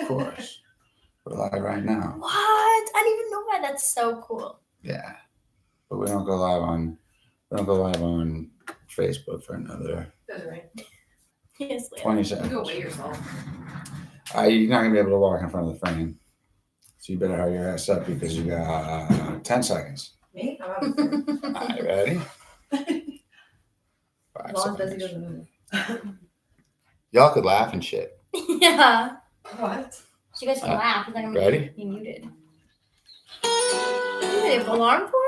course. We're live right now. What? I didn't even know that. That's so cool. Yeah. But we don't go live on Facebook for another That's right. Yes, 20 You seconds. go weigh yourself. You're not gonna be able to walk in front of the frame. So you better hurry your ass up because you got 10 seconds. Me? I'm about to. Alright, ready? 5 As long as Desi seconds. doesn't move. Y'all could laugh and shit. Yeah. What? So you guys can laugh. It's not gonna Ready? be muted. You need an alarm for it?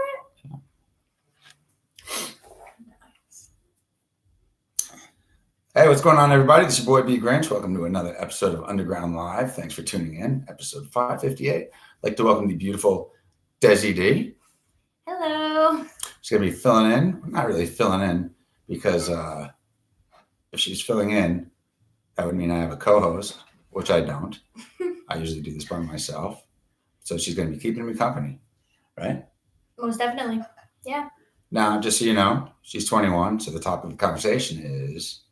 Hey, what's going on, everybody? This is your boy bGrynch. Welcome to another episode of UnderGround Live. Thanks for tuning in. Episode 558. I'd like to welcome the beautiful Desi D. Hello. She's going to be filling in. Not really filling in because if she's filling in, that would mean I have a co-host, which I don't. I usually do this by myself. So she's going to be keeping me company, right? Most definitely. Yeah. Now, just so you know, she's 21. So the topic of the conversation is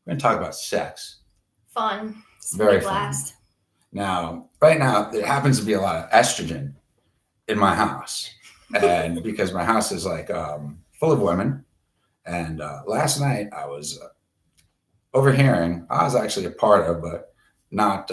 we're going to talk about sex. Fun. Very blast. Now, right now, there happens to be a lot of estrogen in my house. And because my house is like full of women. And last night I was overhearing, I was actually a part of, but not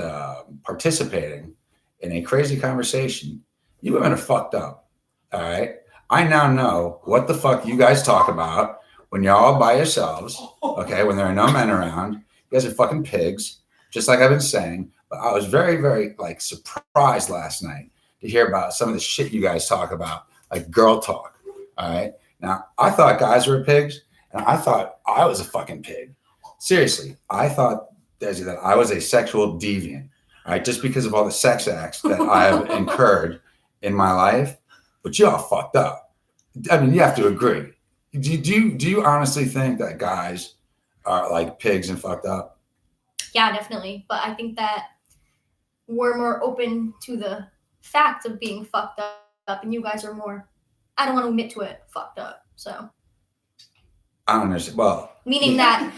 participating in a crazy conversation. You women are fucked up. All right. I now know what the fuck you guys talk about when you're all by yourselves. Okay. When there are no men around. You guys are fucking pigs, just like I've been saying. But I was very, very like surprised last night to hear about some of the shit you guys talk about, like girl talk. All right. Now, I thought guys were pigs, and I thought I was a fucking pig. Seriously, I thought, Desi, that I was a sexual deviant, right? Just because of all the sex acts that I have incurred in my life. But y'all fucked up. I mean, you have to agree. Do you honestly think that guys are like pigs and fucked up? Yeah, definitely. But I think that we're more open to the fact of being fucked up, and you guys are more, I don't want to admit to it, fucked up. So. I don't understand. Well, meaning that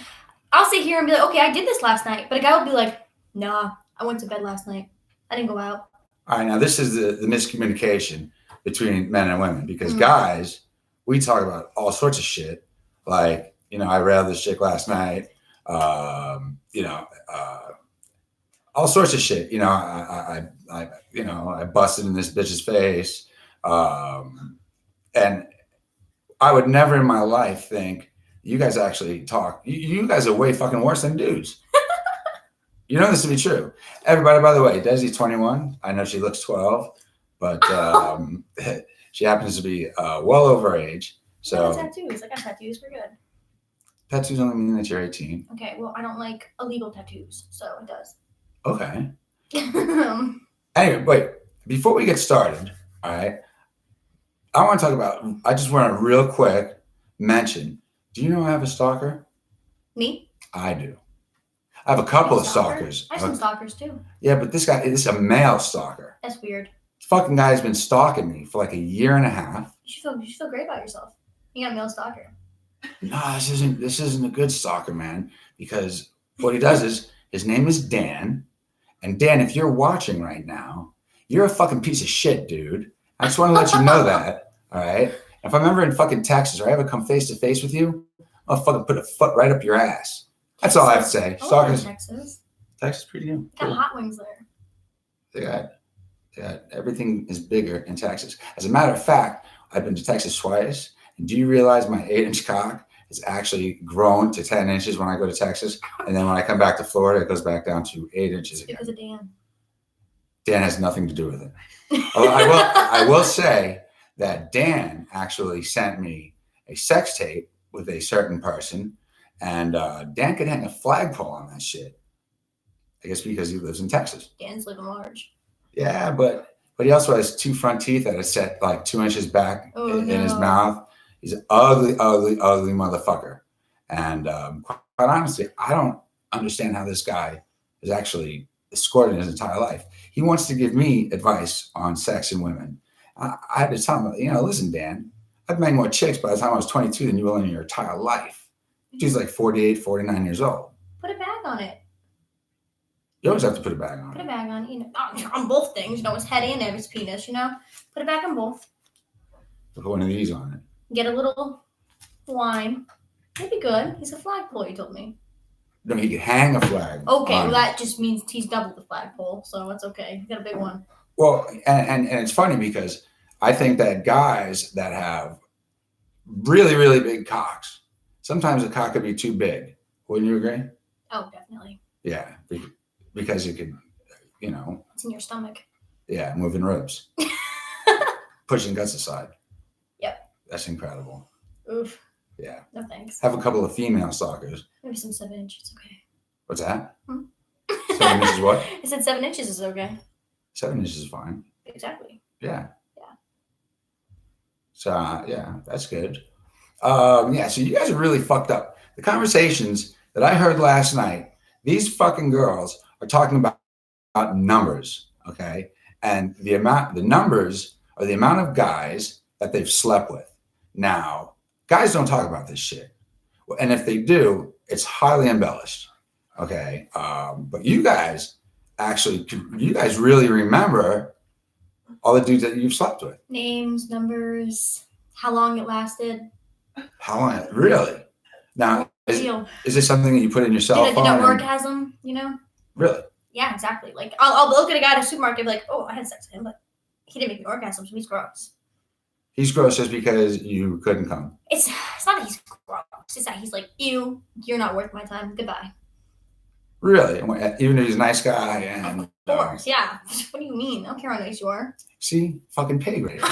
I'll sit here and be like, okay, I did this last night. But a guy will be like, nah, I went to bed last night. I didn't go out. All right, now this is the miscommunication between men and women because guys, we talk about all sorts of shit. Like, I railed this chick last night. All sorts of shit. I busted in this bitch's face. And I would never in my life think you guys actually talk. You guys are way fucking worse than dudes. You know this to be true. Everybody, by the way, Desi's 21. I know she looks 12, but she happens to be well over age. So tattoos. I got tattoos. We're good. Tattoos only mean that you're 18. Okay, well, I don't like illegal tattoos, so it does. Okay. Anyway, wait. Before we get started, all right, I just want to real quick mention, do you know I have a stalker? Me? I do. I have a couple of stalkers. I have some stalkers too. Yeah, but this is a male stalker. That's weird. This fucking guy's been stalking me for like a year and a half. You should feel great about yourself. You got a male stalker. No, this isn't a good stalker, man. Because what he does is his name is Dan. And Dan, if you're watching right now, you're a fucking piece of shit, dude. I just want to let you know that. All right. If I'm ever in fucking Texas or I ever come face to face with you, I'll fucking put a foot right up your ass. That's all I have to say. Stalkers. Texas. Texas, pretty good. Got hot wings there. They got everything is bigger in Texas. As a matter of fact, I've been to Texas twice. And do you realize my 8-inch cock is actually grown to 10 inches when I go to Texas? And then when I come back to Florida, it goes back down to 8 inches again. Because of Dan. Dan has nothing to do with it. I will say that Dan actually sent me a sex tape with a certain person. And Dan could hang a flagpole on that shit. I guess because he lives in Texas. Dan's living large. Yeah, but he also has 2 front teeth that are set like 2 inches back in his mouth. He's an ugly, ugly, ugly motherfucker. And quite honestly, I don't understand how this guy is actually escorted his entire life. He wants to give me advice on sex and women. I had to tell him, listen, Dan, I've made more chicks by the time I was 22 than you will in your entire life. She's like 48, 49 years old. Put it back on it. You always have to put a bag on. Put a bag on, on both things. His head and his penis. Put a bag on both. Put one of these on it. Get a little wine. It'd be good. He's a flagpole. You told me. No, he could hang a flag. Okay, well that just means he's double the flagpole, so it's okay. He's got a big one. Well, and it's funny because I think that guys that have really, really big cocks, sometimes a cock could be too big. Wouldn't you agree? Oh, definitely. Yeah, because it could, It's in your stomach. Yeah, moving ribs. Pushing guts aside. Yep. That's incredible. Oof. Yeah. No thanks. Have a couple of female stalkers. Maybe some 7 inches. Okay. What's that? 7 inches what? I said 7 inches is okay. 7 inches is fine. Exactly. Yeah. Yeah. So yeah, that's good. Yeah, so you guys are really fucked up. The conversations that I heard last night, these fucking girls are talking about numbers, okay? And the numbers are the amount of guys that they've slept with. Now, guys don't talk about this shit. And if they do, it's highly embellished, okay? But you guys really remember all the dudes that you've slept with. Names, numbers, how long it lasted. How long? Really? Now, is this something that you put in your cell Did phone? an orgasm, Really? Yeah, exactly. Like, I'll look at a guy at a supermarket and be like, oh, I had sex with him, but he didn't make an orgasm, so he's gross. He's gross just because you couldn't come. It's not that he's gross. It's that he's like, ew, you're not worth my time. Goodbye. Really? Even if he's a nice guy and... Of course, yeah. What do you mean? I don't care how nice you are. See? Fucking pig right here.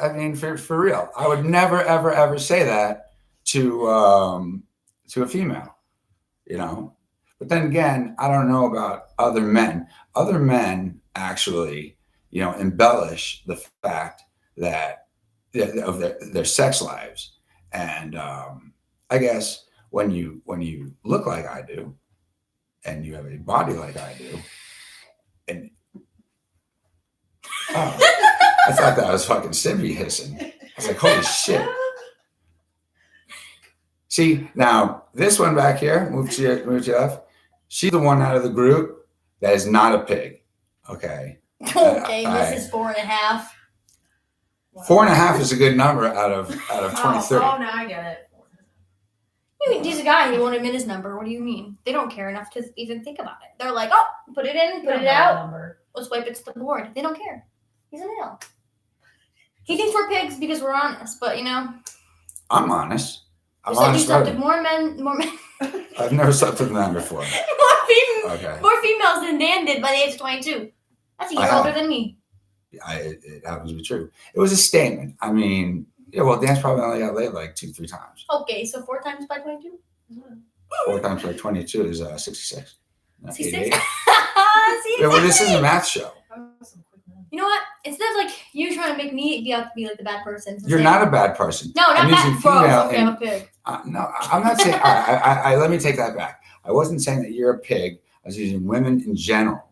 I mean, for real. I would never, ever, ever say that to a female, But then again, I don't know about other men. Other men actually, embellish the fact that of their sex lives. And I guess when you look like I do, and you have a body like I do, and I thought that was fucking Sibby hissing. I was like, holy shit. See, now this one back here, move to your left. She's the one out of the group that is not a pig. Okay. Okay, this is 4.5. 4.5 is a good number out of 23. Oh, now I get it. You mean he's a guy and he won't admit his number? What do you mean? They don't care enough to even think about it. They're like, oh, put it in, put it out. Let's wipe it to the board. They don't care. He's a male. He thinks we're pigs because we're honest, but I'm honest. I'm you honest. slept with more men. I've never slept with a man before. Okay. More females than Dan did by the age of 22. That's a year older than me. It happens to be true. It was a statement. I mean, Dan's probably only got laid like 2-3 times. Okay, so 4 times by 22? 4 times by 22 is 66. 66? Yeah, well, this is a math show. You know what? Instead of you trying to make me be like the bad person. You're not a bad person. No, not bad. Bro, okay, I'm a pig. No, I'm not saying. I let me take that back. I wasn't saying that you're a pig. I was using women in general.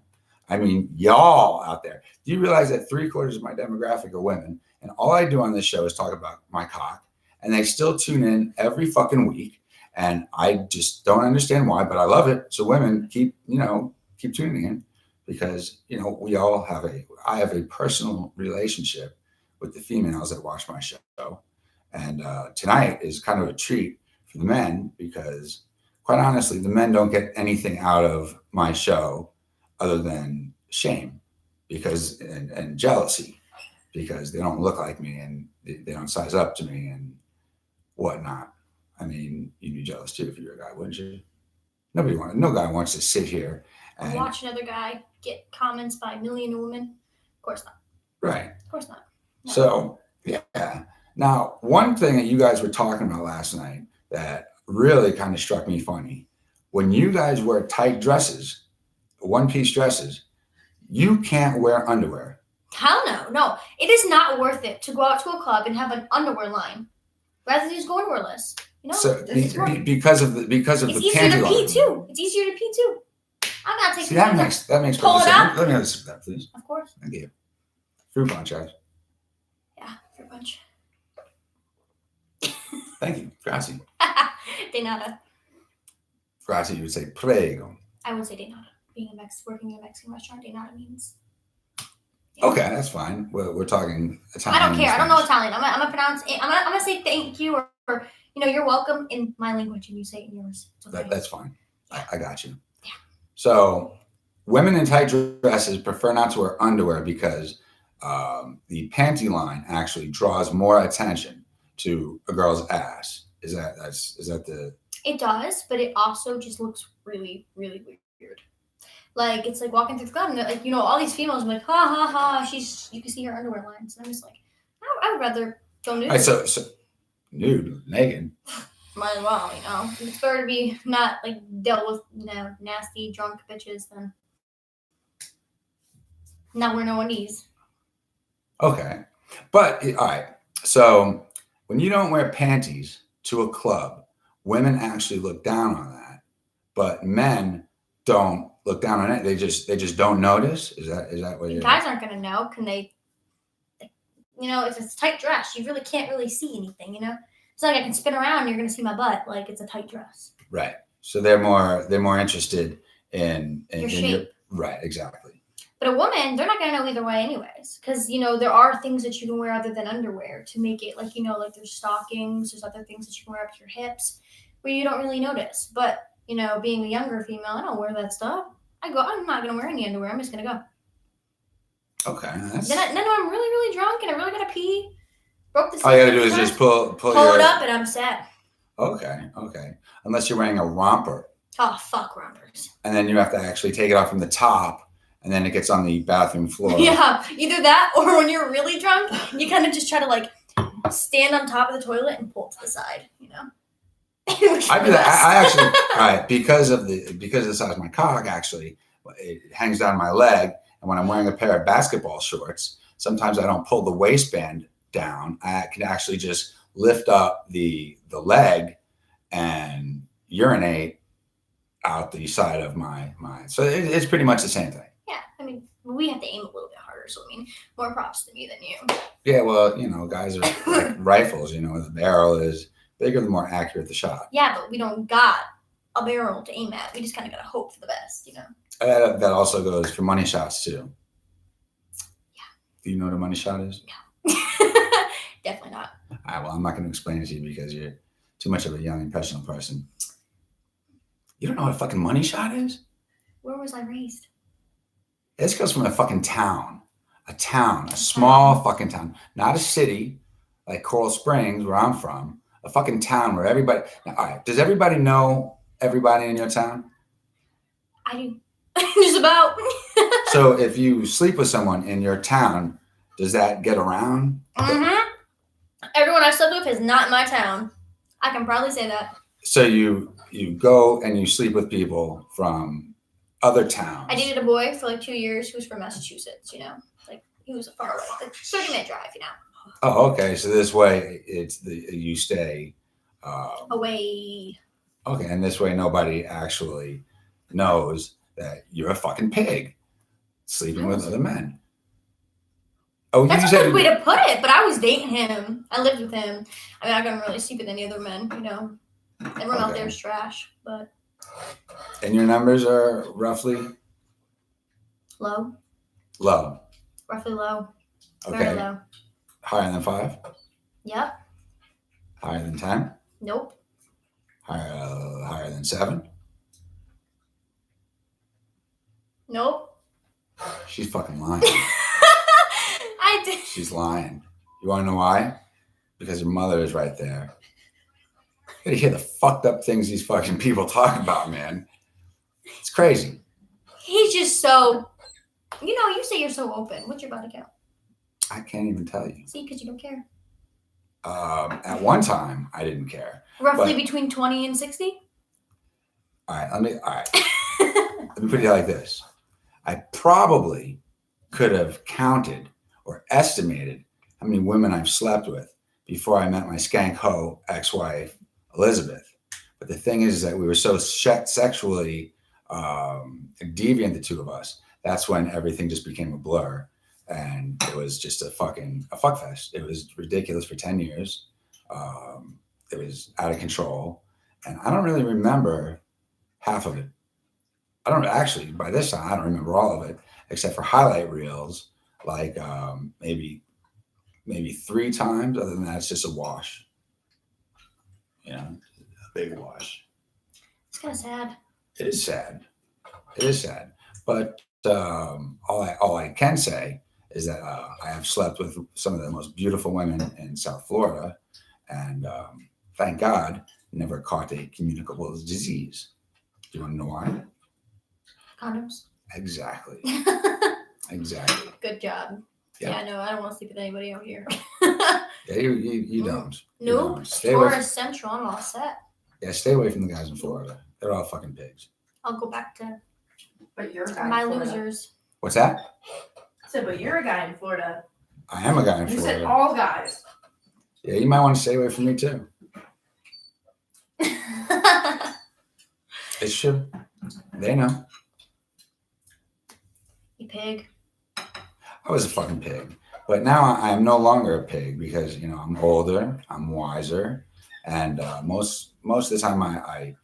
I mean, y'all out there. Do you realize that 3/4 of my demographic are women, and all I do on this show is talk about my cock, and they still tune in every fucking week, and I just don't understand why, but I love it. So women keep tuning in. Because, I have a personal relationship with the females that watch my show. And tonight is kind of a treat for the men because, quite honestly, the men don't get anything out of my show other than shame and jealousy because they don't look like me and they don't size up to me and whatnot. I mean, you'd be jealous too if you were a guy, wouldn't you? No guy wants to sit here and watch another guy get comments by a million women. Of course not. Right. Of course not. No. So, yeah. Now, one thing that you guys were talking about last night that really kind of struck me funny, when you guys wear tight dresses, one-piece dresses, you can't wear underwear. Hell no. No, it is not worth it to go out to a club and have an underwear line rather than just go underwearless. So because of the panty line. It's easier to pee too. I'm not taking that makes pull it out. Let me have some of that, please. Of course. Thank you. Fruit punch, guys. Yeah, fruit punch. Thank you. Grazie. De nada. Grazie, you would say prego. I would say de nada. Working in a Mexican restaurant, de nada means. Okay, that's fine. We're talking Italian. I don't care. I don't know Spanish. Italian. I'm gonna pronounce it. I'm gonna say thank you or you're welcome in my language, and you say it in yours. It's okay. That's fine. Yeah. I got you. Yeah. So, women in tight dresses prefer not to wear underwear because the panty line actually draws more attention to a girl's ass. Is that the? It does, but it also just looks really, really weird. Like it's like walking through the club, and like all these females are like, ha ha ha. You can see her underwear lines, and I'm just like, I would rather go nude. All right, so nude, naked. Might as well, It's better to be not like dealt with nasty drunk bitches than not wearing no undies. Okay, but all right. So when you don't wear panties to a club, women actually look down on that, but men don't look down on it. They just don't notice. Is that what you're? Guys aren't gonna know. Can they? If it's a tight dress, you really can't really see anything. It's not like I can spin around and you're gonna see my butt. Like it's a tight dress. Right. So they're more interested in your shape. Right. Exactly. But a woman, they're not gonna know either way, anyways, because there are things that you can wear other than underwear to make it like like there's stockings, there's other things that you can wear up to your hips where you don't really notice. But being a younger female, I don't wear that stuff. I'm not gonna wear any underwear. I'm just gonna go. Okay. Then I'm really, really drunk and I really gotta pee. Broke the. All you gotta do is just pull it up and I'm set. Okay. Unless you're wearing a romper. Oh fuck rompers. And then you have to actually take it off from the top, and then it gets on the bathroom floor. Yeah, either that or when you're really drunk, you kind of just try to like stand on top of the toilet and pull it to the side. I do that. I actually, all right, because of the size of my cock, actually, it hangs down my leg. And when I'm wearing a pair of basketball shorts, sometimes I don't pull the waistband down. I can actually just lift up the leg and urinate out the side of my. So it's pretty much the same thing. Yeah, we have to aim a little bit harder. So more props to me than you. Yeah, well, guys are like rifles. The barrel is bigger, the more accurate the shot. Yeah, but we don't got a barrel to aim at. We just kind of got to hope for the best, That also goes for money shots too. Yeah. Do you know what a money shot is? No. Definitely not. All right, well, I'm not going to explain it to you because you're too much of a young, impressionable person. You don't know what a fucking money shot is? Where was I raised? This goes from a fucking town. A small fucking town. Not a city like Coral Springs, where I'm from. A fucking town where everybody... Now, all right, does everybody know everybody in your town? I do. Just about. So if you sleep with someone in your town, does that get around? Mm-hmm. Everyone I slept with is not in my town. I can probably say that. So you go and you sleep with people from other towns. I dated a boy for like 2 years who was from Massachusetts, Like he was far away. Like 30-minute drive, Oh, okay. So this way you stay away. Okay, and this way nobody actually knows that you're a fucking pig sleeping with other men. Oh, that's you a good way to put it, but I was dating him. I lived with him. I couldn't really sleep with any other men, Everyone out there is trash, but. And your numbers are roughly? Low. Low. Roughly low. Okay. Very low. Higher than 5? Yep. Higher than 10? Nope. Higher than 7? Nope. She's fucking lying. I did. She's lying. You want to know why? Because your mother is right there. You gotta hear the fucked up things these fucking people talk about, man. It's crazy. He's just so, you say you're so open. What's your body count? I can't even tell you. See, because you don't care. At one time, I didn't care. Roughly between 20 and 60? All right. Let me put it like this. I probably could have counted or estimated how many women I've slept with before I met my skank hoe ex-wife, Elizabeth. But the thing is that we were so sexually deviant, the two of us. That's when everything just became a blur. And it was just a fuck fest. It was ridiculous for 10 years. It was out of control. And I don't really remember half of it. I don't actually, by this time, I don't remember all of it, except for highlight reels, like maybe 3 times. Other than that, it's just a wash. You know, a big wash. It's kind of sad. It is sad. It is sad. But all I can say is that I have slept with some of the most beautiful women in South Florida, and thank God, never caught a communicable disease. Do you want to know why? Condoms. Exactly. Exactly. Good job. Yeah. No, I don't want to sleep with anybody out here. Yeah, you don't. You Nope. don't. Stay away. Florida Central, I'm all set. Yeah, stay away from the guys in Florida. They're all fucking pigs. I'll go back to But you're a guy my in Florida. losers. What's that? I said, but you're a guy in Florida. I am a guy in You said Florida. all guys. Yeah, you might want to stay away from me too. It's true. They know. You pig. I was a fucking pig. But now I am no longer a pig because, you know, I'm older, I'm wiser, and most of the time I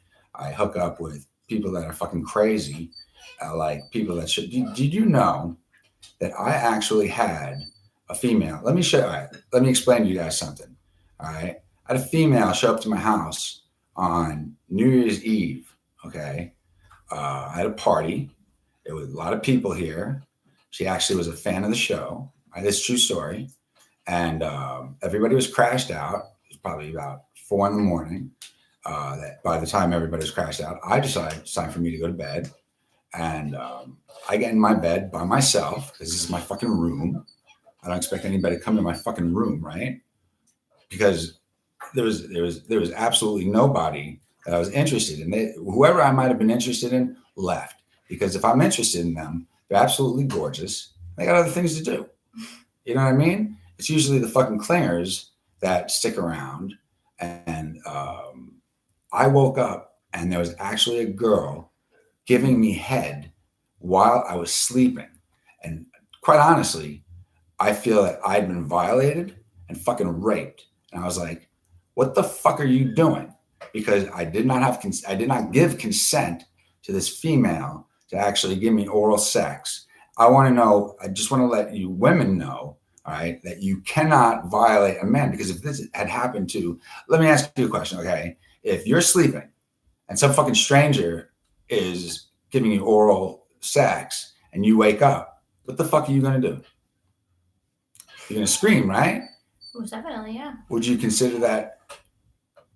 hook up with people that are fucking crazy, like people that should. Did you know that I actually had a female? Let me explain to you guys something. All right, I had a female show up to my house on New Year's Eve. Okay, I had a party. There was a lot of people here. She actually was a fan of the show. This is a true story. And everybody was crashed out. It was probably about 4 a.m. That by the time everybody was crashed out, I decided it's time for me to go to bed. And I get in my bed by myself because this is my fucking room. I don't expect anybody to come to my fucking room, right? Because there was absolutely nobody that I was interested in. Whoever I might have been interested in left. Because if I'm interested in them, they're absolutely gorgeous. They got other things to do. You know what I mean? It's usually the fucking clingers that stick around. And I woke up and there was actually a girl giving me head while I was sleeping. And quite honestly, I feel that I'd been violated and fucking raped. And I was like, what the fuck are you doing? Because I did not give consent to this female to actually give me oral sex. I just want to let you women know, all right, that you cannot violate a man, because if this had happened to, let me ask you a question, okay? If you're sleeping and some fucking stranger is giving you oral sex and you wake up, what the fuck are you going to do? You're going to scream, right? Most definitely, yeah. Would you consider that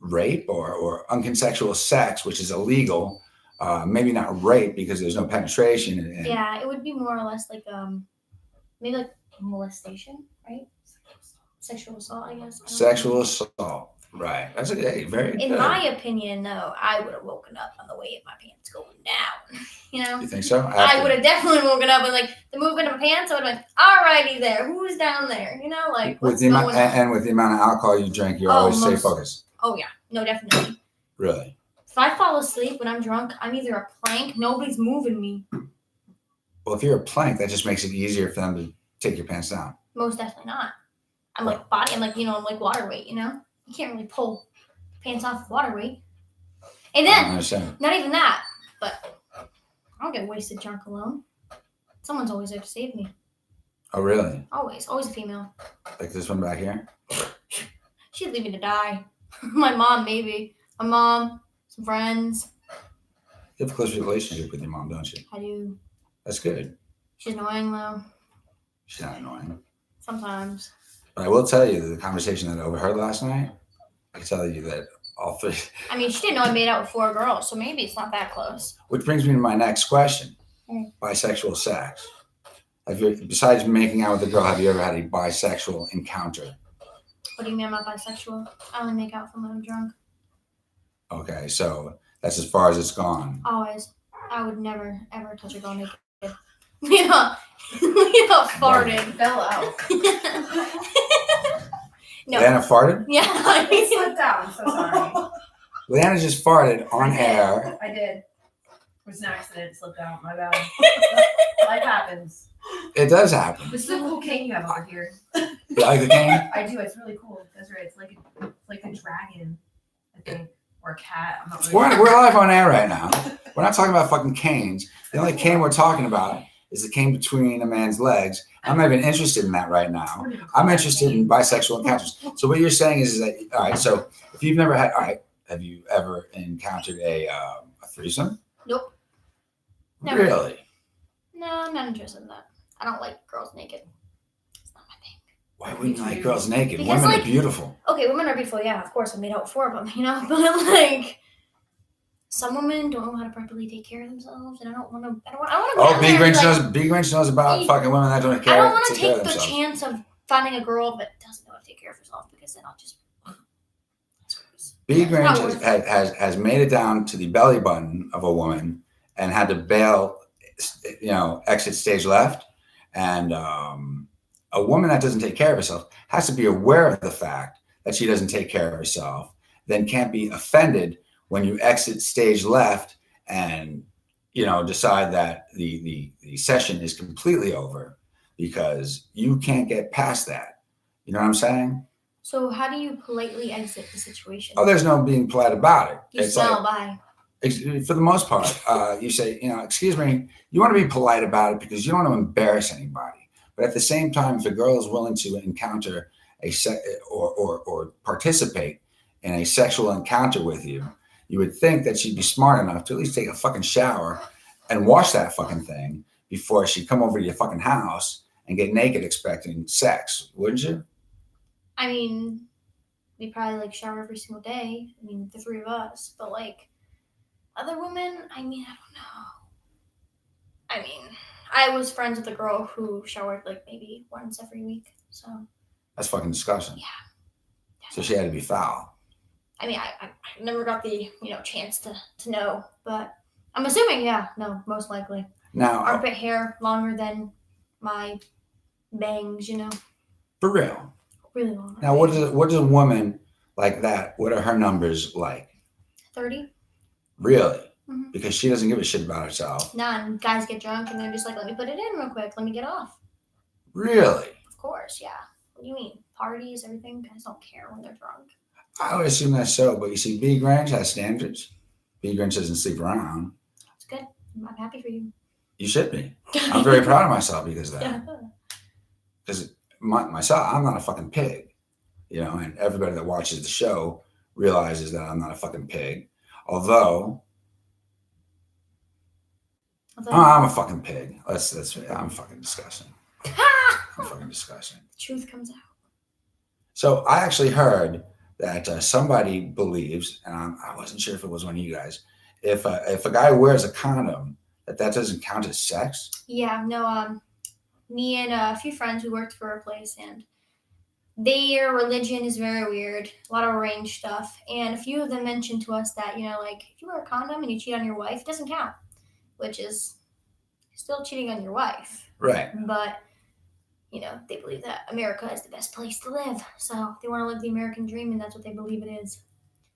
rape or unconsensual sex, which is illegal? Maybe not rape because there's no penetration. And Yeah, it would be more or less like maybe like molestation, right? Sexual assault, I guess. Sexual assault, right? That's very In good. my opinion, though, I would have woken up on the way of my pants going down. You know, You think so? I would have definitely woken up and like the movement of my pants. I would have been, alrighty there, who's down there? You know, like with what's the going amount on? and with the amount of alcohol you drink, you always stay focused. Oh yeah, no, definitely. Really? If I fall asleep when I'm drunk, I'm either a plank. Nobody's moving me. Well, if you're a plank, that just makes it easier for them to take your pants down. Most definitely not. I'm like body. I'm like I'm like water weight. You know, you can't really pull pants off with water weight. And I don't then understand. not even that, but I don't get wasted drunk alone. Someone's always there to save me. Oh, really? Always a female. Like this one back here? She'd leave me to die. My mom, maybe. My mom, some friends. You have a close relationship with your mom, don't you? I do. That's good. She's annoying though. She's not annoying. Sometimes. But I will tell you the conversation that I overheard last night. I can tell you that all three. I mean, she didn't know I made out with 4 girls, so maybe it's not that close. Which brings me to my next question. Bisexual sex. Besides making out with a girl, have you ever had a bisexual encounter? What do you mean I'm not bisexual? I only make out with them when I'm drunk. Okay, so that's as far as it's gone. Always. I would never, ever touch a girl naked. Farted. Fell out. No. Leanna farted? Yeah. It slipped out. I'm so sorry. Leanna just farted on air. I did. It was an accident. It slipped out. My bad. Life happens. It does happen. This is a cool cane you have over here. You like the cane? I do. It's really cool. That's right. It's like a dragon, I think, or a cat. I'm not really We're live on air right now. We're not talking about fucking canes. The only cane we're talking about is the cane between a man's legs. I'm not even interested in that right now. I'm interested in bisexual encounters. So what you're saying is that, all right, so if you've never had, all right, have you ever encountered a threesome? Nope. Never. Really? No, I'm not interested in that. I don't like girls naked. It's not my thing. Why wouldn't you like girls naked? Because, Women like, are beautiful. Okay, women are beautiful. Yeah, of course. I made out with 4 of them, you know? But, like, some women don't know how to properly take care of themselves, and I don't want to. Oh, bGrynch knows about fucking women that don't care. I don't want to care take of the chance of finding a girl that doesn't know how to take care of herself, because then I'll just. bGrynch has made it down to the belly button of a woman and had to bail, exit stage left. And a woman that doesn't take care of herself has to be aware of the fact that she doesn't take care of herself, then can't be offended when you exit stage left and, decide that the session is completely over because you can't get past that. You know what I'm saying? So how do you politely exit the situation? Oh, there's no being polite about it. You smell, bye. For the most part, you say, excuse me, you want to be polite about it because you don't want to embarrass anybody. But at the same time, if a girl is willing to encounter or participate in a sexual encounter with you, you would think that she'd be smart enough to at least take a fucking shower and wash that fucking thing before she'd come over to your fucking house and get naked expecting sex, wouldn't you? I mean, we probably shower every single day. I mean, the 3 of us, but other women, I mean, I don't know. I mean, I was friends with a girl who showered maybe once every week. So that's fucking disgusting. Yeah. So she had to be foul. I mean, I never got the chance to know, but I'm assuming, no, most likely. Now, armpit hair longer than my bangs, For real. Really long. Now, what does a woman like that? What are her numbers like? 30. Really? Mm-hmm. Because she doesn't give a shit about herself. None. Guys get drunk and they're just let me put it in real quick. Let me get off. Really? Of course, yeah. What do you mean? Parties, everything? Guys don't care when they're drunk. I would assume that's so, but you see, bGrynch has standards. bGrynch doesn't sleep around. It's good. I'm happy for you. You should be. I'm very proud of myself because of that. Because myself, I'm not a fucking pig, and everybody that watches the show realizes that I'm not a fucking pig. Although I'm a fucking pig. I'm fucking disgusting. I'm fucking disgusting. The truth comes out. So I actually heard that somebody believes, and I wasn't sure if it was one of you guys, if a guy wears a condom, that doesn't count as sex. Yeah, no. Me and a few friends who worked for a place, and their religion is very weird. A lot of arranged stuff, and a few of them mentioned to us that if you wear a condom and you cheat on your wife, it doesn't count, which is still cheating on your wife. Right. But they believe that America is the best place to live. So they want to live the American dream, and that's what they believe it is.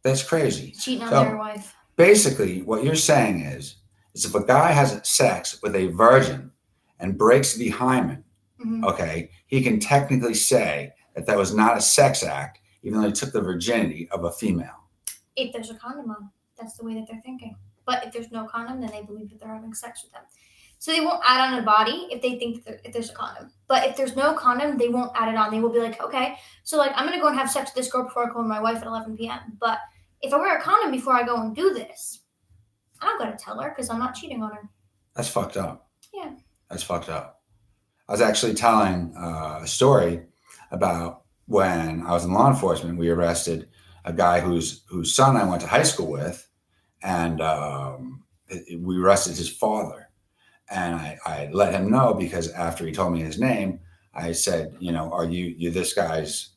That's crazy. Cheating on their wife. Basically, what you're saying is if a guy has sex with a virgin and breaks the hymen, mm-hmm. Okay, he can technically say that was not a sex act, even though he took the virginity of a female. If there's a condom on, that's the way that they're thinking. But if there's no condom, then they believe that they're having sex with them. So they won't add on a body if they think if there's a condom. But if there's no condom, they won't add it on. They will be like, okay, so I'm going to go and have sex with this girl before I call my wife at 11 p.m. But if I wear a condom before I go and do this, I'm going to tell her because I'm not cheating on her. That's fucked up. Yeah. That's fucked up. I was actually telling a story about when I was in law enforcement. We arrested a guy whose son I went to high school with, and we arrested his father. And I let him know because after he told me his name, I said, are you're this guy's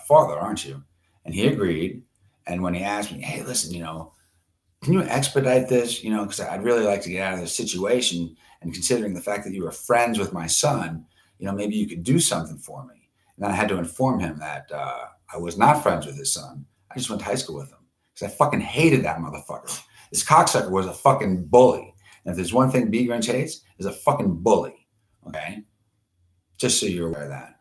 father, aren't you? And he agreed. And when he asked me, hey, listen, can you expedite this? Because I'd really like to get out of this situation. And considering the fact that you were friends with my son, maybe you could do something for me. And then I had to inform him that I was not friends with his son. I just went to high school with him because I fucking hated that motherfucker. This cocksucker was a fucking bully. And if there's one thing bGrynch hates, is a fucking bully. Okay? Just so you're aware of that.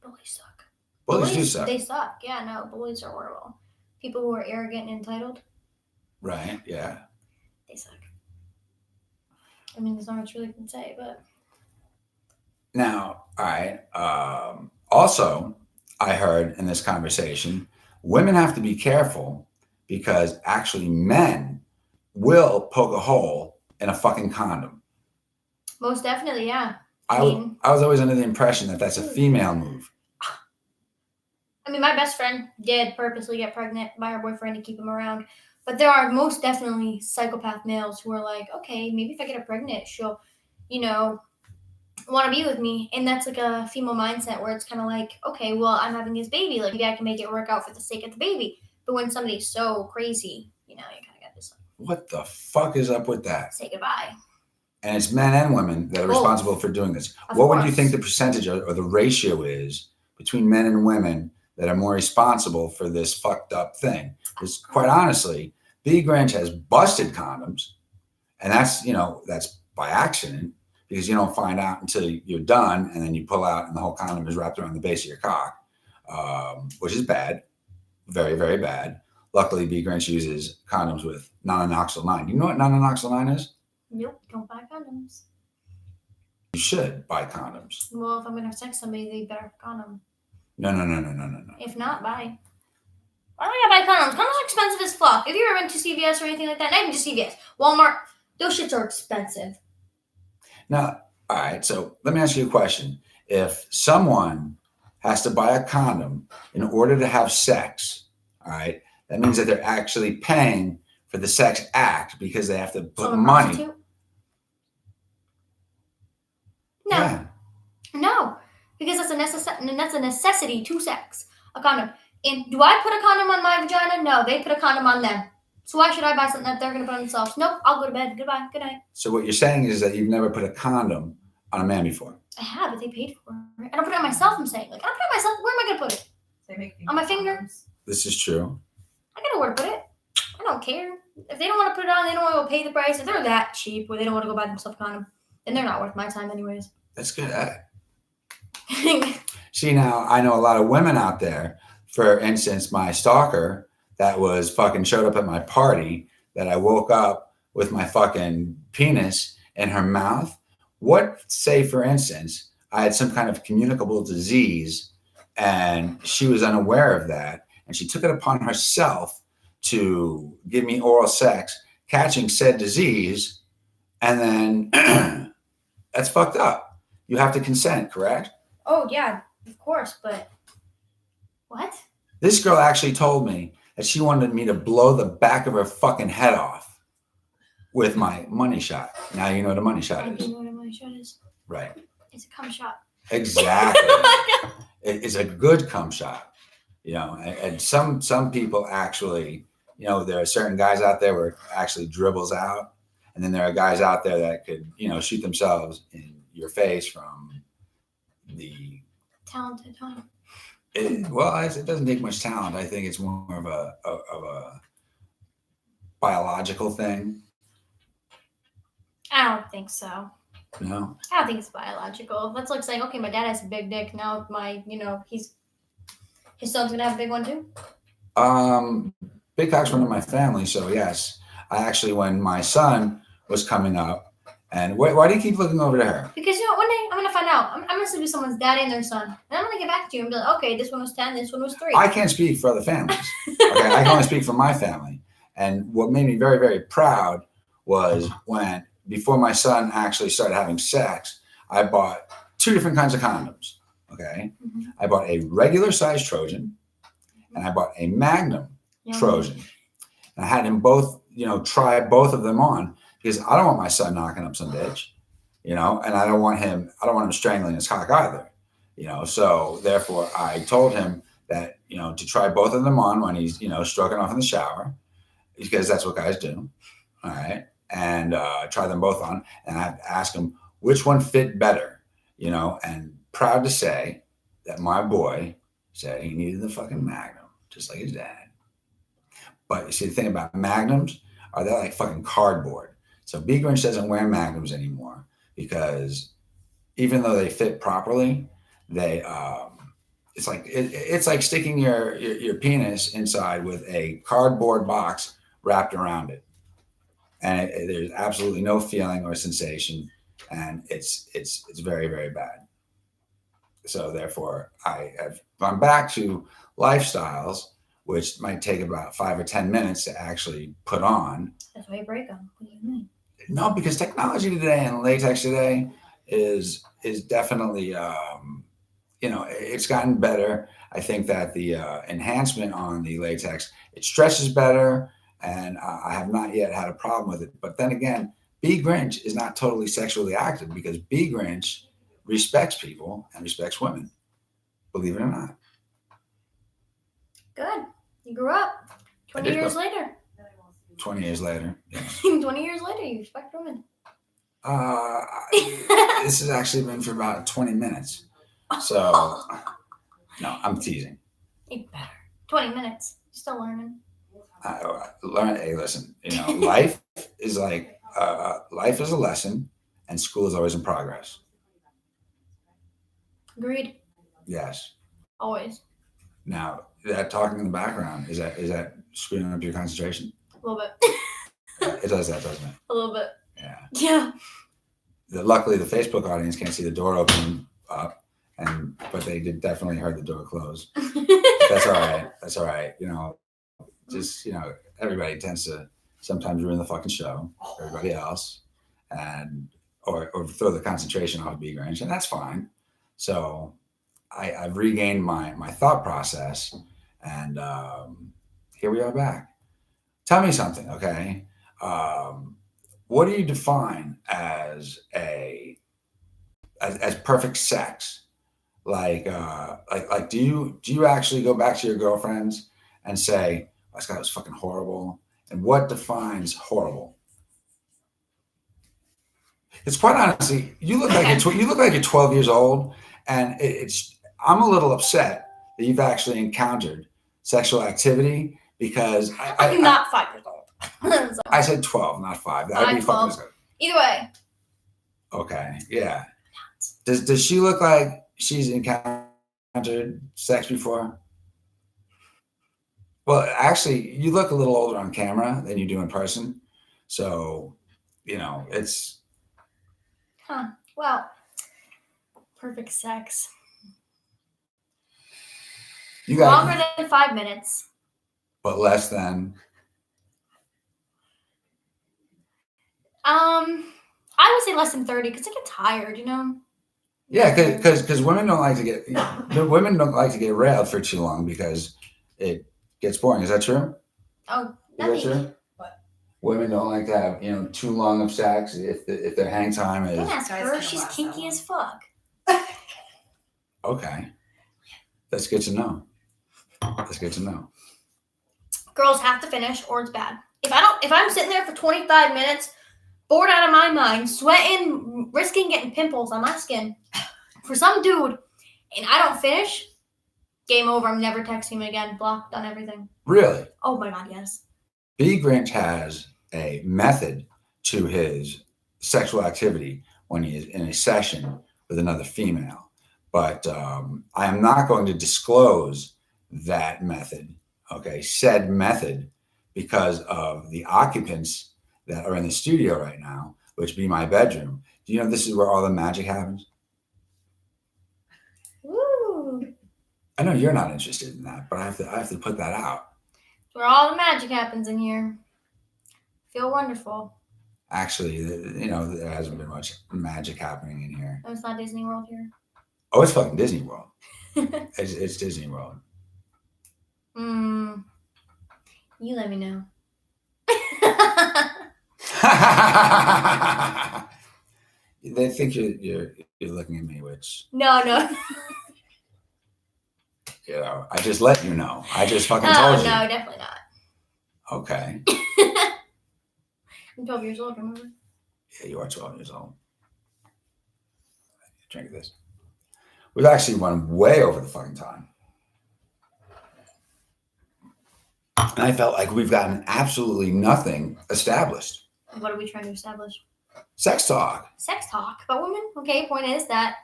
Bullies suck. Bullies do suck. They suck. Yeah, no, bullies are horrible. People who are arrogant and entitled. Right, yeah. They suck. I mean, there's not much really can say, but. Now, all right. Also, I heard in this conversation, women have to be careful because actually men will poke a hole in a fucking condom. Most definitely, yeah. I was always under the impression that that's a female move. I mean, my best friend did purposely get pregnant by her boyfriend to keep him around. But there are most definitely psychopath males who are like, okay, maybe if I get her pregnant, she'll, want to be with me. And that's like a female mindset where it's kind of like, okay, well, I'm having this baby. Like, maybe I can make it work out for the sake of the baby. But when somebody's so crazy, you kind of got to just what the fuck is up with that? Say goodbye. And it's men and women that are responsible for doing this. What would you think the percentage or the ratio is between men and women that are more responsible for this fucked up thing? Because quite honestly, bGrynch has busted condoms, and that's by accident because you don't find out until you're done, and then you pull out and the whole condom is wrapped around the base of your cock, which is bad, very, very bad. Luckily, bGrynch uses condoms with non-anoxyl 9. Do you know what non-anoxyl 9 is? Nope, don't buy condoms. You should buy condoms. Well, if I'm gonna have sex with somebody, they better have a condom. No. If not, buy. Why do I gotta buy condoms? Condoms are expensive as fuck. Have you ever been to CVS or anything like that? Not even just CVS. Walmart. Those shits are expensive. Now, all right, so let me ask you a question. If someone has to buy a condom in order to have sex, all right, that means that they're actually paying for the sex act because they have to put money. Prostitute? No. Yeah. No. Because that's a necessity to sex. A condom. And do I put a condom on my vagina? No, they put a condom on them. So why should I buy something that they're going to put on themselves? Nope, I'll go to bed. Goodbye. Good night. So what you're saying is that you've never put a condom on a man before? I have, but they paid for it. I don't put it on myself, I'm saying. Like, I don't put it on myself. Where am I going to put it? They make on my finger? condoms. This is true. I got nowhere to put it. I don't care. If they don't want to put it on, they don't want to go pay the price. If they're that cheap where they don't want to go buy themselves a condom, then they're not worth my time anyways. That's good. See, now, I know a lot of women out there. For instance, my stalker that was fucking showed up at my party that I woke up with my fucking penis in her mouth. What, say, for instance, I had some kind of communicable disease and she was unaware of that. And she took it upon herself to give me oral sex, catching said disease. And then that's fucked up. You have to consent, correct? Oh, yeah, of course. But what? This girl actually told me that she wanted me to blow the back of her fucking head off with my money shot. Now you know what a money shot is. I do know what a money shot is. Right. It's a cum shot. Exactly. It's a good cum shot. And some people actually, there are certain guys out there where it actually dribbles out. And then there are guys out there that could, shoot themselves in your face from the talented, huh? It doesn't take much talent. I think it's more of a biological thing. I don't think so. No. I don't think it's biological. That's like saying, okay, my dad has a big dick. Now his son's gonna have a big one too. Big cock's one in my family, so yes. I actually, when my son was coming up, and why do you keep looking over to her? Because one day I'm gonna find out. I'm gonna sleep with someone's daddy and their son, and I'm gonna get back to you and be like, okay, this one was 10, this one was 3. I can't speak for other families. Okay, I can only speak for my family. And what made me very, very proud was when, before my son actually started having sex, I bought 2 different kinds of condoms. Okay, I bought a regular size Trojan, and I bought a Magnum Trojan. And I had him both, try both of them on. Because I don't want my son knocking up some bitch, and I don't want him strangling his cock either, So therefore, I told him that, to try both of them on when he's, stroking off in the shower, because that's what guys do. All right. And try them both on. And I asked him which one fit better, and proud to say that my boy said he needed the fucking Magnum, just like his dad. But you see, the thing about Magnums are they're like fucking cardboard. So bGrynch doesn't wear Magnums anymore because even though they fit properly, they it's like sticking your penis inside with a cardboard box wrapped around it. and there's absolutely no feeling or sensation, and it's very, very bad. So therefore, I have gone back to lifestyles, which might take about 5 or 10 minutes to actually put on. That's why you break them. What do you mean? No, because technology today and latex today is definitely it's gotten better. I think that the enhancement on the latex, it stretches better, and I have not yet had a problem with it. But then again, bGrynch is not totally sexually active because bGrynch respects people and respects women, believe it or not. Good. You grew up. 20 years later. 20 years later. Yes. 20 years later, you respect women. This has actually been for about 20 minutes. So, no, I'm teasing. You better. 20 minutes. You're still learning. Hey, listen, life is like, life is a lesson and school is always in progress. Agreed. Yes. Always. Now, that talking in the background, is that screwing up your concentration? A little bit. It does that, doesn't it? A little bit. Yeah. Yeah. Luckily, the Facebook audience can't see the door open up, but they did definitely heard the door close. That's all right. That's all right. Just everybody tends to sometimes ruin the fucking show. Everybody else, and or throw the concentration off of bGrynch, and that's fine. So I've regained my thought process, and here we are back. Tell me something, okay? What do you define as perfect sex? Like do you actually go back to your girlfriends and say, oh, this guy was fucking horrible? And what defines horrible? It's quite honestly, you look like you're 12 years old, and I'm a little upset that you've actually encountered sexual activity because I'm not 5 years old. So, I said 12, not 5. That would be fucking good. Either way. Okay, yeah. Does she look like she's encountered sex before? Well, actually, you look a little older on camera than you do in person. So, it's... Huh. Well, perfect sex. You got longer than 5 minutes. But less than... I would say less than 30 because I get tired, Yeah, because women don't like to get railed for too long because it gets boring. Is that true? Oh, is that true? What? Women don't like to have too long of sex if their hang time is. Don't ask her. She's kinky as fuck. Okay, that's good to know. That's good to know. Girls have to finish or it's bad. If I'm sitting there for 25 minutes. Bored out of my mind, sweating, risking getting pimples on my skin for some dude, and I don't finish, game over. I'm never texting him again. Blocked on everything. Really? Oh my God, yes. bGrynch has a method to his sexual activity when he is in a session with another female, but I am not going to disclose that method, okay, said method, because of the occupants that are in the studio right now, which be my bedroom. Do you know this is where all the magic happens? Woo! I know you're not interested in that, but I have to put that out. Where all the magic happens in here. Feel wonderful. Actually, there hasn't been much magic happening in here. Oh, it's not Disney World here. Oh, it's fucking Disney World. It's Disney World. You let me know. They think you're looking at me, which no. I just let you know. I just fucking told you. No, definitely not. Okay. I'm 12 years old, remember? Yeah, you are 12 years old. Drink this. We've actually run way over the fucking time. And I felt like we've gotten absolutely nothing established. What are we trying to establish? Sex talk. Sex talk about women. Okay, point is that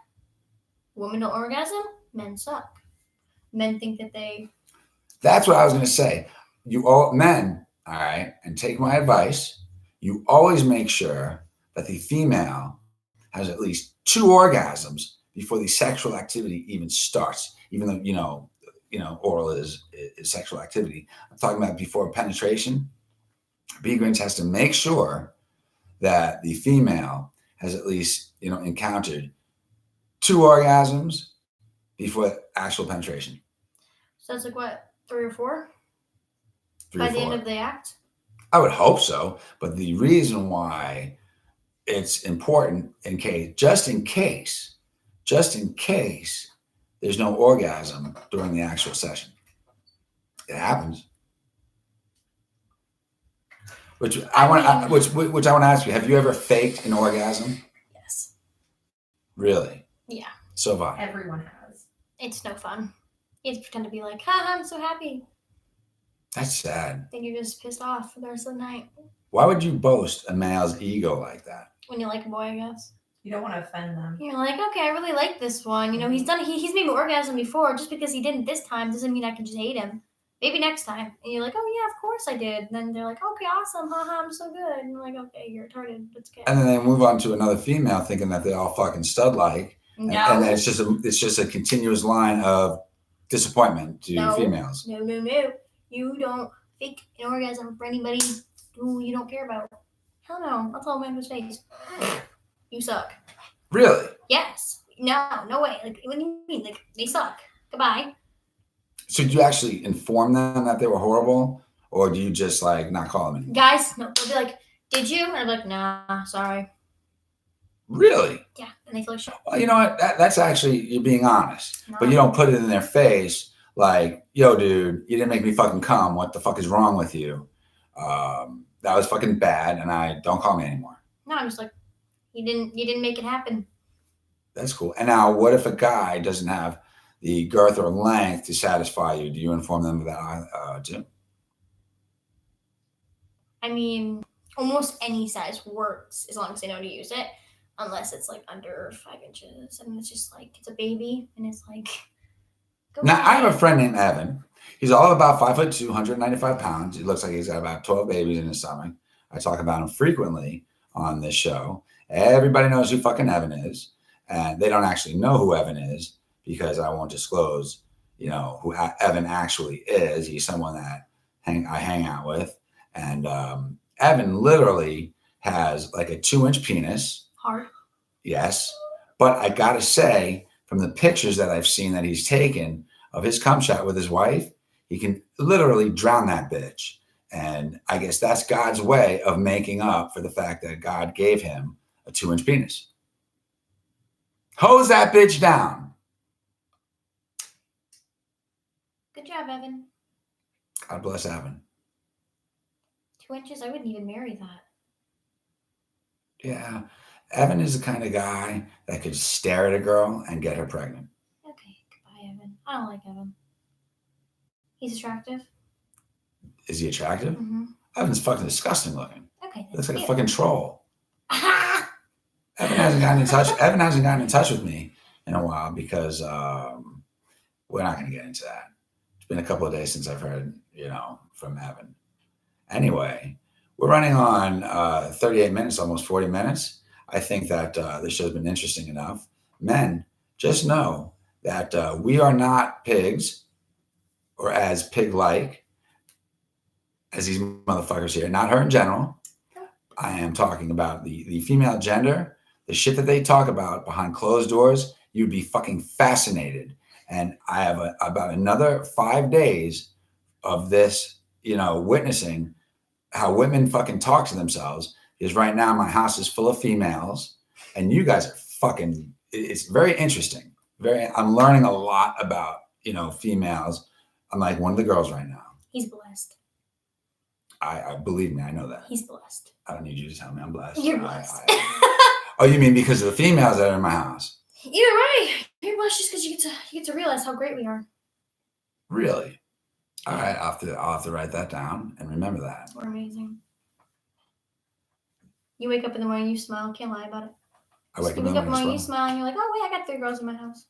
women don't orgasm, men suck. Men think that they... That's what I was going to say. You all men, all right, and take my advice. you always make sure that the female has at least 2 orgasms before the sexual activity even starts, even though, oral is sexual activity. I'm talking about before penetration. bGrynch has to make sure that the female has at least, encountered 2 orgasms before actual penetration. So that's like what, 3 or 4? 3 By or the 4. end of the act? I would hope so, but the reason why it's important just in case there's no orgasm during the actual session. It happens. Which I want to ask you, have you ever faked an orgasm? Yes. Really? Yeah. So far. Everyone has. It's no fun. You have to pretend to be like, haha, I'm so happy. That's sad. Then you're just pissed off for the rest of the night. Why would you boast a male's ego like that? When you like a boy, I guess. You don't want to offend them. You're like, okay, I really like this one. He's made me orgasm before. Just because he didn't this time doesn't mean I can just hate him. Maybe next time. And you're like, oh yeah, of course I did. And then they're like, okay, awesome, haha, I'm so good. And you're like, okay, you're retarded. That's good. And then they move on to another female thinking that they all fucking stud like. No. And it's just a continuous line of disappointment to females. No. You don't fake an orgasm for anybody who you don't care about. Hell no. I'll tell a man to his face. You suck. Really? Yes. No way. Like, what do you mean? Like, they suck. Goodbye. So do you actually inform them that they were horrible? Or do you just not call them anymore? Guys, no. They'll be like, did you? And I'm like, nah, sorry. Really? Yeah. And they feel like shit. Well, you know what? That's actually, you're being honest. No. But you don't put it in their face like, yo, dude, you didn't make me fucking come. What the fuck is wrong with you? That was fucking bad, and don't call me anymore. No, I'm just like, you didn't make it happen. That's cool. And now, what if a guy doesn't have the girth or length to satisfy you? Do you inform them of that too? I mean, almost any size works as long as they know to use it, unless it's like under 5 inches, and it's just like it's a baby, and it's like. Now, I have a friend named Evan. He's all about 5'2", 195 pounds. He looks like he's got about 12 babies in his stomach. I talk about him frequently on this show. Everybody knows who fucking Evan is, and they don't actually know who Evan is because I won't disclose, who Evan actually is. He's someone that I hang out with, and Evan literally has like a 2-inch penis. Hard. Yes, but I gotta say, from the pictures that I've seen that he's taken of his cum shot with his wife, he can literally drown that bitch. And I guess that's God's way of making up for the fact that God gave him a 2-inch penis. Hose that bitch down. Good job, Evan. God bless Evan. 2 inches? I wouldn't even marry that. Yeah. Evan is the kind of guy that could stare at a girl and get her pregnant. Okay, goodbye, Evan. I don't like Evan. He's attractive. Is he attractive? Mm-hmm. Evan's fucking disgusting looking. Okay. Looks like a fucking troll. Evan hasn't gotten in touch. Evan hasn't gotten in touch with me in a while because we're not going to get into that. It's been a couple of days since I've heard, from Evan. Anyway, we're running on 38 minutes, almost 40 minutes. I think that this show's been interesting enough. Men, just know that we are not pigs or as pig-like as these motherfuckers here. Not her in general. I am talking about the female gender, the shit that they talk about behind closed doors. You'd be fucking fascinated. And I have about another 5 days of this, witnessing how women fucking talk to themselves. Because right now my house is full of females, and you guys are fucking. It's very interesting. I'm learning a lot about females. I'm like one of the girls right now. He's blessed. I believe me, I know that. He's blessed. I don't need you to tell me I'm blessed. You're blessed. Oh, you mean because of the females that are in my house? Either way, you're blessed just because you get to realize how great we are. Really? All right, I'll have to write that down and remember that. We're amazing. You wake up in the morning, you smile, can't lie about it. I wake You up in the morning, you smile, and you're like, oh wait, I got 3 girls in my house.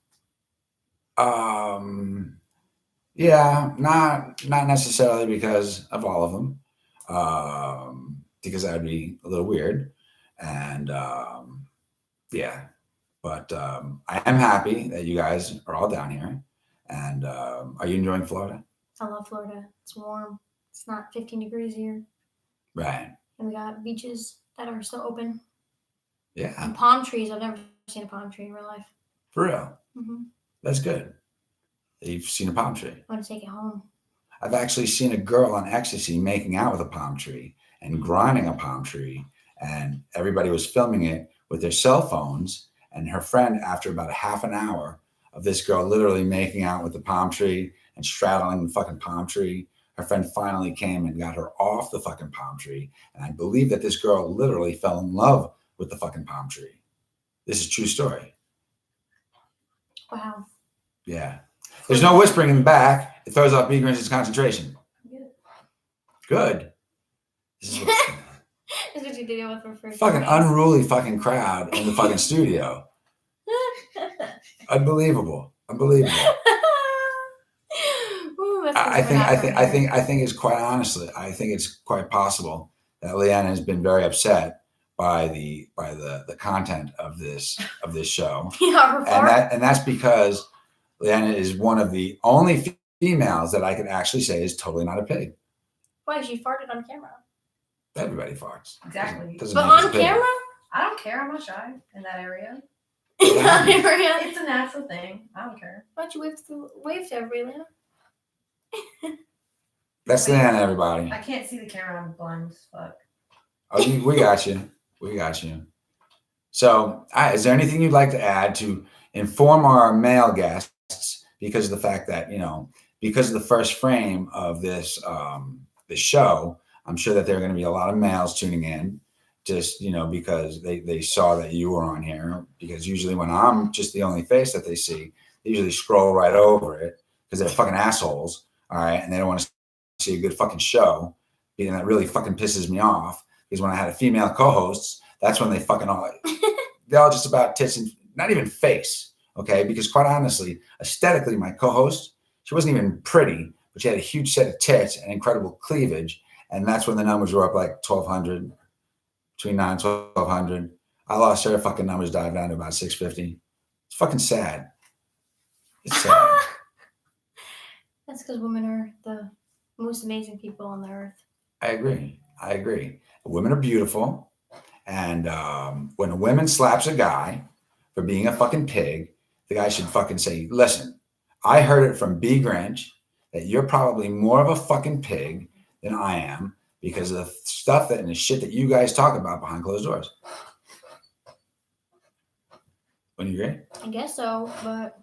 Yeah, not necessarily because of all of them. because that would be a little weird. And yeah, but I am happy that you guys are all down here. And are you enjoying Florida? I love Florida. It's warm. It's not 15 degrees here. Right. And we got beaches that are still open. Yeah. And palm trees. I've never seen a palm tree in real life. For real. Mm-hmm. That's good. You've seen a palm tree. I want to take it home. I've actually seen a girl on ecstasy making out with a palm tree and grinding a palm tree. And everybody was filming it with their cell phones. And her friend, after about a half an hour of this girl literally making out with the palm tree and straddling the fucking palm tree, her friend finally came and got her off the fucking palm tree. And I believe that this girl literally fell in love with the fucking palm tree. This is a true story. Wow. Yeah. There's no whispering in the back. It throws off bGrynch's concentration. Good. This is what, That's what you did with her first. fucking unruly fucking crowd in the fucking studio. Unbelievable. Unbelievable. Ooh, I think it's quite honestly, I think it's quite possible that Leanna has been very upset by the content of this show. Yeah, and that's because Leanna is one of the only females that I can actually say is totally not a pig. Why? She farted on camera. Everybody farts. Exactly. Doesn't But make it a on pig. camera? I don't care. I'm not shy in that area. Yeah. It's a natural thing. I don't care. Why don't you wave to everybody, Lana? That's Leanna, everybody. I can't see the camera. I'm blind as fuck. Oh, we got you. We got you. So, is there anything you'd like to add to inform our male guests, because of the fact that, because of the first frame of this show, I'm sure that there are going to be a lot of males tuning in, just, because they saw that you were on here, because usually when I'm just the only face that they see, they usually scroll right over it because they're fucking assholes. All right. And they don't want to see a good fucking show. And that really fucking pisses me off, because when I had a female co-hosts, that's when they fucking they're all just about tits and not even face. Okay. Because quite honestly, aesthetically, my co-host, she wasn't even pretty, but she had a huge set of tits and incredible cleavage. And that's when the numbers were up like 1,200, between 9 and 1,200. I lost her fucking numbers, dive down to about 650. It's fucking sad. It's sad. That's because women are the most amazing people on the earth. I agree. Women are beautiful. And when a woman slaps a guy for being a fucking pig, the guy should fucking say, listen, I heard it from bGrynch that you're probably more of a fucking pig than I am, because of the stuff and the shit that you guys talk about behind closed doors. Wouldn't you agree? I guess so, but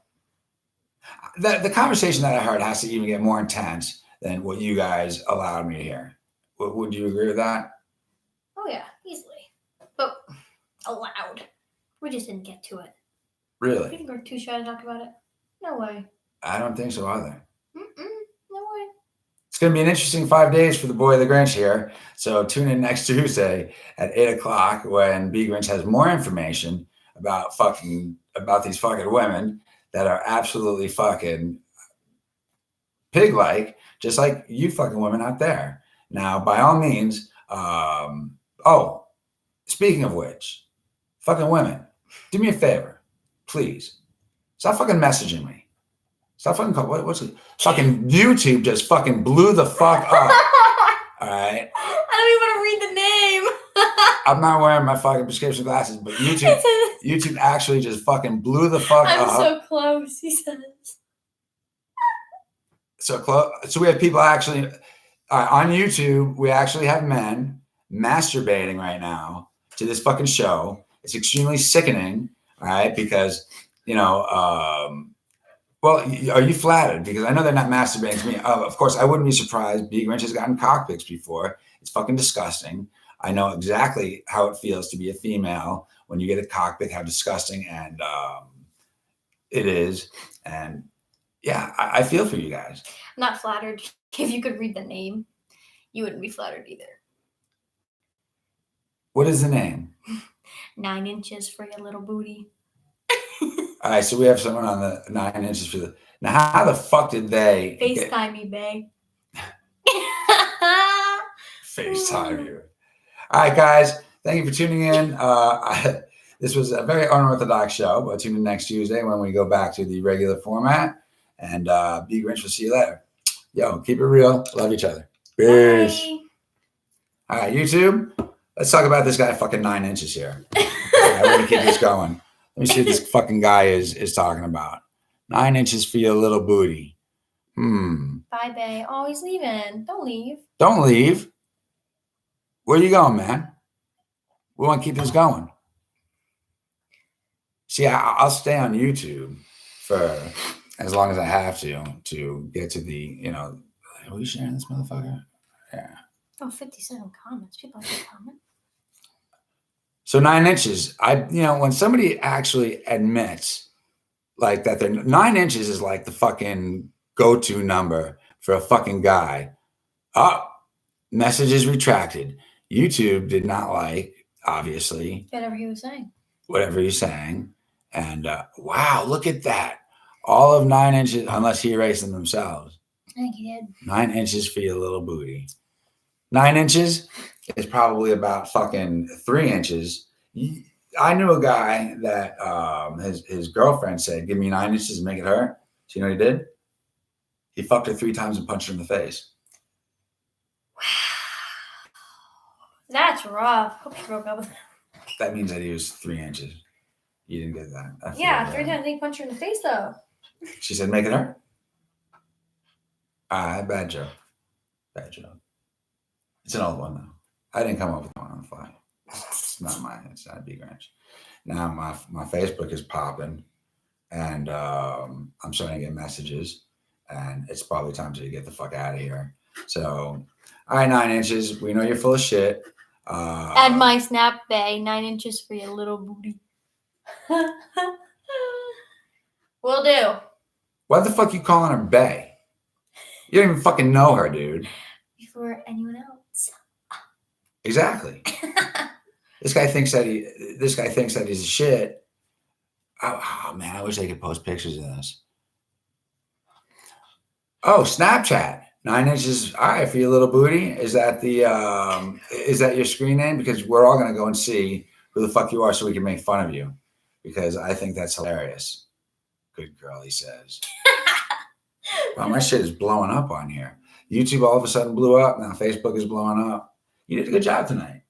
The conversation that I heard has to even get more intense than what you guys allowed me to hear. Would you agree with that? oh yeah, easily. But allowed. We just didn't get to it. You Really? think we're too shy to talk about it? No way. I don't think so either. No way. It's going to be an interesting 5 days for the boy the Grinch here. So tune in next Tuesday at 8 o'clock when bGrynch has more information about these fucking women that are absolutely fucking pig-like, just like you fucking women out there. Now, by all means, speaking of which, fucking women, do me a favor, please. Stop fucking messaging me. Stop fucking what's it? Fucking YouTube just fucking blew the fuck up. All right. I don't even want to read the name. I'm not wearing my fucking prescription glasses, but YouTube actually just fucking blew the fuck up. I'm so close, he says. So close. So we have people actually on YouTube. We actually have men masturbating right now to this fucking show. It's extremely sickening. All right, because well, are you flattered? Because I know they're not masturbating to me. Of course, I wouldn't be surprised. bGrynch has gotten cock pics before. It's fucking disgusting. I know exactly how it feels to be a female when you get a cock pic, how disgusting and it is. And yeah, I feel for you guys. I'm not flattered. If you could read the name, you wouldn't be flattered either. What is the name? 9 inches for your little booty. All right, so we have someone on the 9 inches for the. Now, how the fuck did they FaceTime me, babe. FaceTime you? All right, guys. Thank you for tuning in. This was a very unorthodox show, but tune in next Tuesday when we go back to the regular format. And bGrynch will see you later. Yo, keep it real. Love each other. Peace. Bye. All right, YouTube. Let's talk about this guy fucking 9 inches here. I want to keep this going. Let me see what this fucking guy is talking about. 9 inches for your little booty. Bye, bae. Oh, he's leaving. Don't leave. Don't leave. Where you going, man? We want to keep this going. See, I'll stay on YouTube for as long as I have to get to the, are we sharing this motherfucker? Yeah. Oh, 57 comments. People like to comment. So 9 inches, when somebody actually admits like that, 9 inches is like the fucking go-to number for a fucking guy. Oh, message is retracted. YouTube did not like, obviously, Whatever he was saying. And wow, look at that. All of 9 inches, unless he erased them themselves. I think he did. 9 inches for your little booty. 9 inches is probably about fucking 3 inches. I knew a guy that his girlfriend said, give me 9 inches and make it hurt. So you know what he did? He fucked her 3 times and punched her in the face. Wow. That's rough. Hope she broke up with him. That means that he was 3 inches. You didn't get that. Yeah, 3 times he punched her in the face, though. She said, make it hurt. Bad joke. Bad joke. It's an old one, though. I didn't come up with one on the fly. It's not mine. It's not bGrynch. Now my Facebook is popping, and I'm starting to get messages, and it's probably time to get the fuck out of here. So, all right, 9 inches. We know you're full of shit. Add my snap, bae. 9 inches for your little booty. Will do. What the fuck you calling her bae? You don't even fucking know her, dude. Before anyone else. Exactly. This guy thinks that he's a shit. Oh man, I wish I could post pictures of this. Oh, Snapchat. 9 inches. All right, for your little booty. Is that your screen name? Because we're all gonna go and see who the fuck you are so we can make fun of you. Because I think that's hilarious. Good girl, he says. Wow, my shit is blowing up on here. YouTube all of a sudden blew up. Now Facebook is blowing up. You did a good job tonight.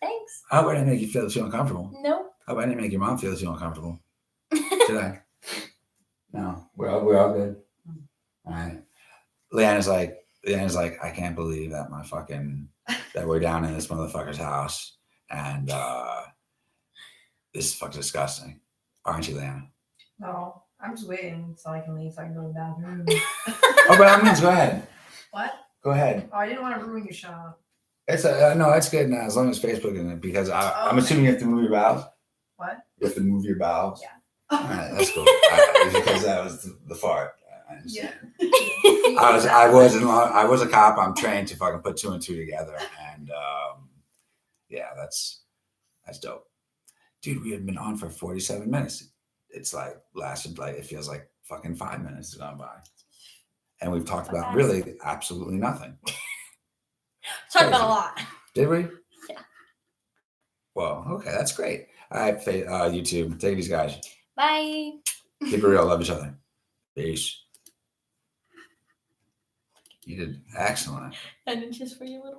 Thanks. I hope I didn't make you feel too uncomfortable. Nope. I hope I didn't make your mom feel too uncomfortable. Did I? No, we're all good. All right. Leanna's like, I can't believe that that we're down in this motherfucker's house, and this is fucking disgusting. Aren't you, Leanna? No, I'm just waiting so I can leave so I can go to the bathroom. Oh, by all means, go ahead. What? Go ahead. Oh, I didn't want to ruin your shot. It's no, it's good now as long as Facebook in it because I'm assuming you have to move your bowels. What? You have to move your bowels. Yeah. All right, that's cool. Because that was the fart. Yeah. I was a cop. I'm trained to fucking put 2 and 2 together, and yeah, that's dope, dude. We had been on for 47 minutes. It's like lasted like it feels like fucking 5 minutes has gone by, and we've talked about really absolutely nothing. Talked about a lot. Did we? Yeah. Well, okay, that's great. All right, YouTube, take these guys. Bye. Keep it real. Love each other. Peace. You did excellent. 9 inches for you, little.